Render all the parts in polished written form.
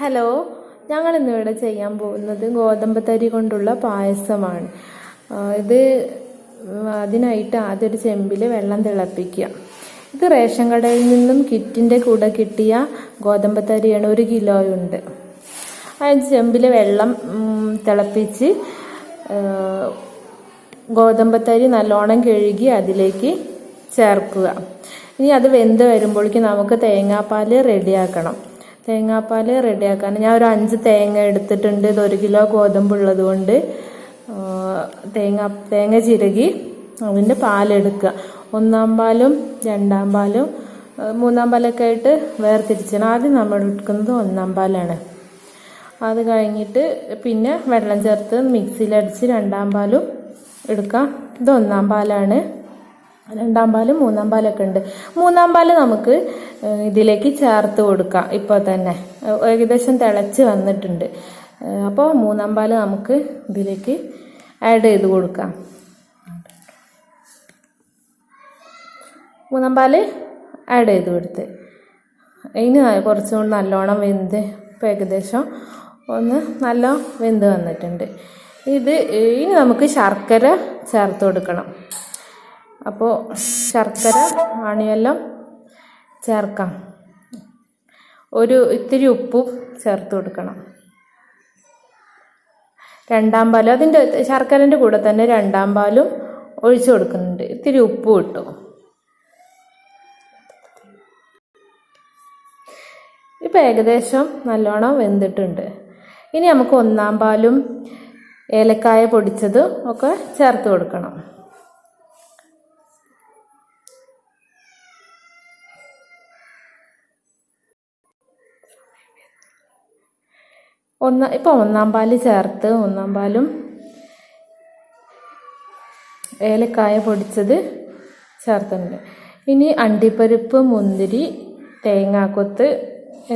Hello, ഞങ്ങൾ ഇന്നിവിടെ ചെയ്യാൻ പോകുന്നത് ഗോതമ്പ് തരി കൊണ്ടുള്ള പായസമാണ്. അതിനായിട്ട് ആദ്യം ഒരു ചെമ്പിൽ വെള്ളം തിളപ്പിക്കുക. ഇത് റേഷൻ കടയിൽ നിന്നും കിറ്റിൻ്റെ കൂടെ കിട്ടിയ ഗോതമ്പ് തരിയാണ്, 1 കിലോയുണ്ട്. ആ ചെമ്പിൽ വെള്ളം തിളപ്പിച്ച് ഗോതമ്പ് തരി നല്ലോണം കഴുകി അതിലേക്ക് ചേർക്കുക. ഇനി അത് വെന്ത് വരുമ്പോഴേക്കും നമുക്ക് തേങ്ങാപ്പാൽ റെഡിയാക്കണം. തേങ്ങാപ്പാൽ റെഡിയാക്കാൻ ഞാൻ ഒരു 5 തേങ്ങ എടുത്തിട്ടുണ്ട്. ഇത് 1 കിലോ ഗോതമ്പുള്ളത് കൊണ്ട് തേങ്ങ ചിരകി അതിൻ്റെ പാലെടുക്കുക. 1-ാം പാലും 2-ാം പാലും 3-ാം പാലൊക്കെ ആയിട്ട് വേർതിരിച്ചാണ്. ആദ്യം നമ്മൾ എടുക്കുന്നത് 1-ാം പാലാണ്. അത് കഴിഞ്ഞിട്ട് പിന്നെ വെള്ളം ചേർത്ത് മിക്സിയിലടിച്ച് 2-ാം പാലും എടുക്കാം. ഇത് 1-ാം പാലാണ്. 2-ാം പാലും 3-ാം പാലൊക്കെ ഉണ്ട്. 3-ാം പാല് നമുക്ക് ഇതിലേക്ക് ചേർത്ത് കൊടുക്കാം. ഇപ്പോൾ തന്നെ ഏകദേശം തിളച്ച് വന്നിട്ടുണ്ട്. അപ്പോൾ 3-ാം പാല് നമുക്ക് ഇതിലേക്ക് ആഡ് ചെയ്ത് കൊടുക്കാം. 3-ാം പാല് ആഡ് ചെയ്ത് കൊടുത്ത് ഇനി കുറച്ചുകൂടി നല്ലോണം വെന്ത് ഇപ്പോൾ ഏകദേശം നല്ല വെന്ത് വന്നിട്ടുണ്ട്. ഇനി നമുക്ക് ശർക്കര ചേർത്ത് കൊടുക്കണം. അപ്പോൾ ശർക്കര ആണിയെല്ലാം ചേർക്കാം. ഇത്തിരി ഉപ്പും ചേർത്ത് കൊടുക്കണം. 2-ാം പാലും അതിൻ്റെ ശർക്കരൻ്റെ കൂടെ തന്നെ 2-ാം പാലും ഒഴിച്ചു കൊടുക്കുന്നുണ്ട്. ഇത്തിരി ഉപ്പും ഇട്ടു. ഇപ്പോൾ ഏകദേശം നല്ലോണം വെന്തിട്ടുണ്ട്. ഇനി നമുക്ക് 1-ാം പാലും ഏലക്കായ പൊടിച്ചത് ഒക്കെ ചേർത്ത് കൊടുക്കണം. ഇപ്പോൾ 1-ാം പാല് ചേർത്ത് 1-ാം പാലും ഏലക്കായ പൊടിച്ചത് ചേർത്തിട്ടുണ്ട്. ഇനി അണ്ടിപ്പരിപ്പ്, മുന്തിരി, തേങ്ങാക്കൊത്ത്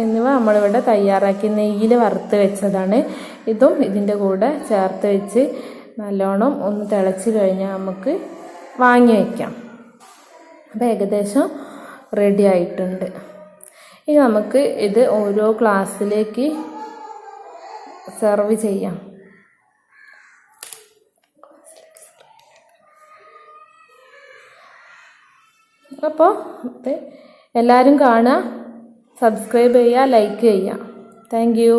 എന്നിവ നമ്മളിവിടെ തയ്യാറാക്കി നെയ്യിൽ വറുത്ത് വെച്ചതാണ്. ഇതും ഇതിൻ്റെ കൂടെ ചേർത്ത് വെച്ച് നല്ലോണം ഒന്ന് തിളച്ച് കഴിഞ്ഞാൽ നമുക്ക് വാങ്ങി വയ്ക്കാം. അപ്പോൾ ഏകദേശം റെഡി ആയിട്ടുണ്ട്. ഇനി നമുക്ക് ഇത് ഓരോ ഗ്ലാസ്സിലേക്ക് സെർവ് ചെയ്യാം. അപ്പോൾ എല്ലാവരും കാണുക, സബ്സ്ക്രൈബ് ചെയ്യുക, ലൈക്ക് ചെയ്യുക. Thank you.